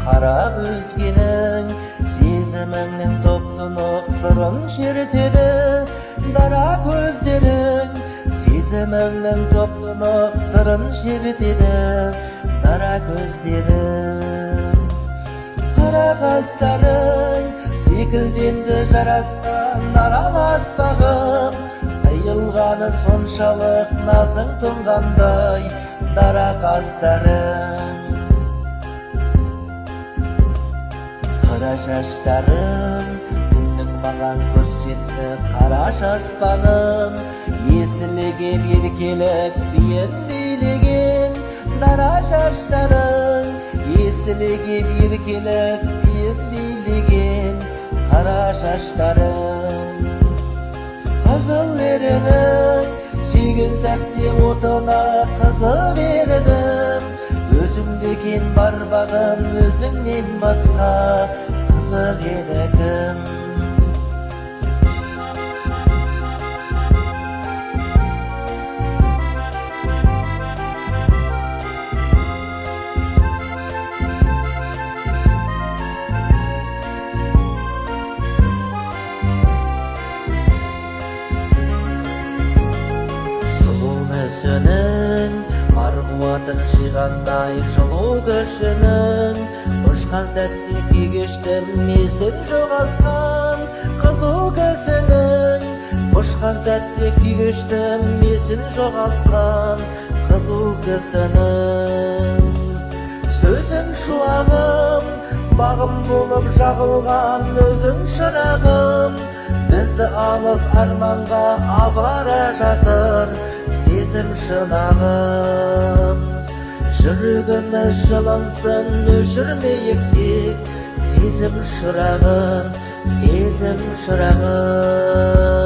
қарап өзгенің, сезіміңнің топтынық сырын шертеді. Дара көздерің, сезіміңнің топтынық сырын шертеді. Дара көздерің, қара қастарың, секілденді жарасқан араласпағым. Қиылғаны соншалық назың тұнғандай дара қастарың. Қара шаштарың, күннің маған көрсетті қараш аспанын. Есілігер еркелік биін билеген дара шаштарың. Есілігер еркелік биін билеген қара шаштарың. Қызыл ерінің, сүйген сәтте отына қызы бердім. Өзіңдеген бар бағым, өзіңнен басқа қызық еді кім? Мүсінің, бар қуатын жиғандай жылу күшінің. Ұшқан сәтте күйгештім, есін жоғалтқан қызу кісінің. Ұшқан сәтте күйгештім, есін жоғалтқан қызу кісінің. Сөзің шуағым, бағым болып жағылған өзің шырағым. Бізді алыс арманға апара жатыр сезім шынағым. Жүрегіміз жылынсын, өшірмейік тек сезім шырағым, сезім шырағым.